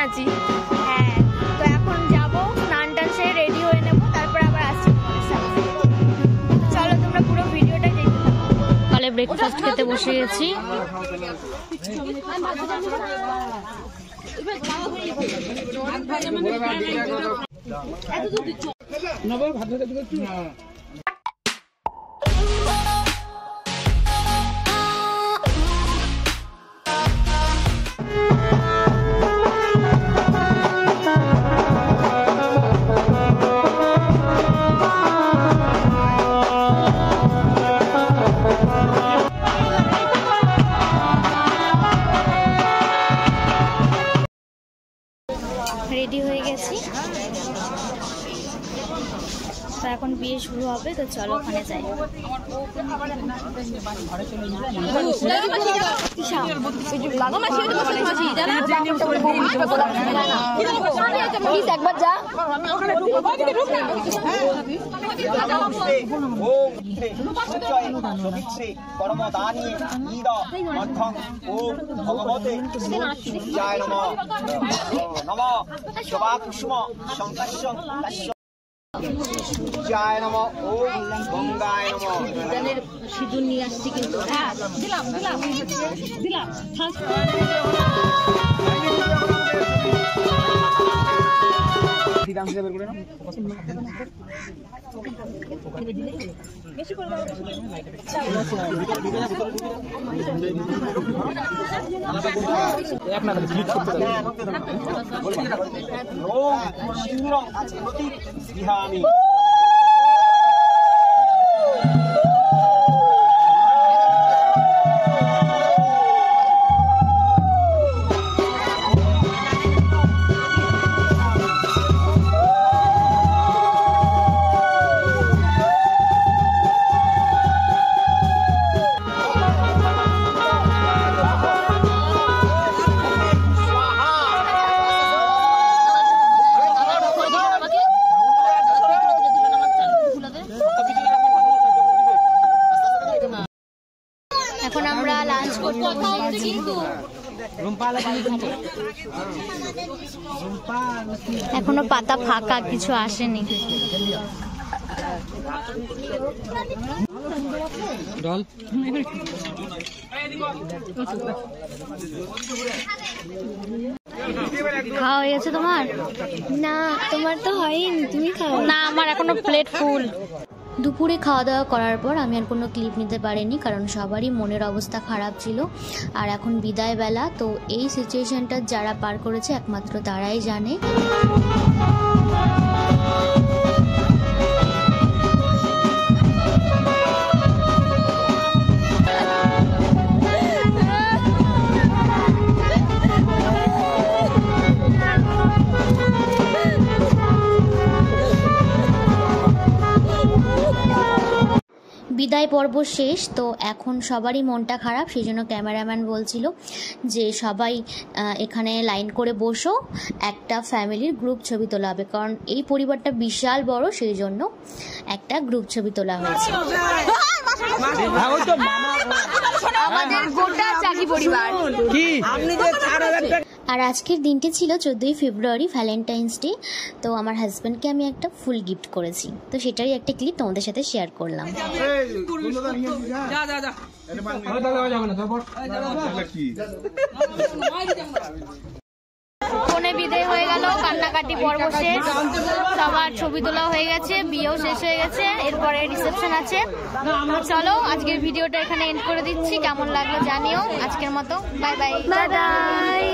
আছি। হ্যাঁ, তো এখন যাবো, স্নান টান সেরে রেডি হয়ে নেবো, তারপর আবার আসছি। চলো তোমরা পুরো ভিডিওটা দেখতে থাকো। সকালে ব্রেকফাস্ট খেতে বসে গেছি। রেডি হয়ে গেছি, তো এখন বিয়ে শুরু হবে, তো চলো ওখানে যাই। একবার যা সিঁদুর নিয়ে আসছি কিন্তু এখন আমরা লাঞ্চ করতে বসেছি। এখনো পাতা ফাঁকা, কিছু আসেনি। খাওয়া হয়ে গেছে তোমার? না, তোমার তো হয়নি, তুমি খাও না, আমার এখনো প্লেট ফুল। দুপুরে খাওয়া দাওয়া করার পর আমি আর কোনো ক্লিপ নিতে পারিনি, কারণ সবারই মনের অবস্থা খারাপ ছিল। আর এখন বিদায় বেলা, তো এই সিচুয়েশনটা যারা পার করেছে একমাত্র তারাই জানে। বিদায় পর্ব শেষ, তো এখন সবারই মনটা খারাপ, সেই জন্য ক্যামেরাম্যান বলছিল যে সবাই এখানে লাইন করে বসো, একটা ফ্যামিলির গ্রুপ ছবি তোলা হবে, কারণ এই পরিবারটা বিশাল বড়, সেই জন্য একটা গ্রুপ ছবি তোলা হয়েছে। আমাদের গোটা চাকি পরিবার। আর আজকের দিনটি ছিল 14ই ফেব্রুয়ারি, ভ্যালেন্টাইন্স ডে। তো আমার হাজব্যান্ডকে আমি একটা ফুল গিফট করেছি, তো সেটারই একটা ক্লিপ তোমাদের সাথে শেয়ার করলাম। ফোনে বিদায় হয়ে গেল, কান্নাকাটি পর্ব শেষ, সবার ছবি তোলা হয়ে গেছে, বিয়েও শেষ হয়ে গেছে, এরপরে রিসেপশন আছে। চলো আজকের ভিডিওটা এখানে এন্ড করে দিচ্ছি, কেমন লাগলো জানিও। আজকের মতো বাই বাই।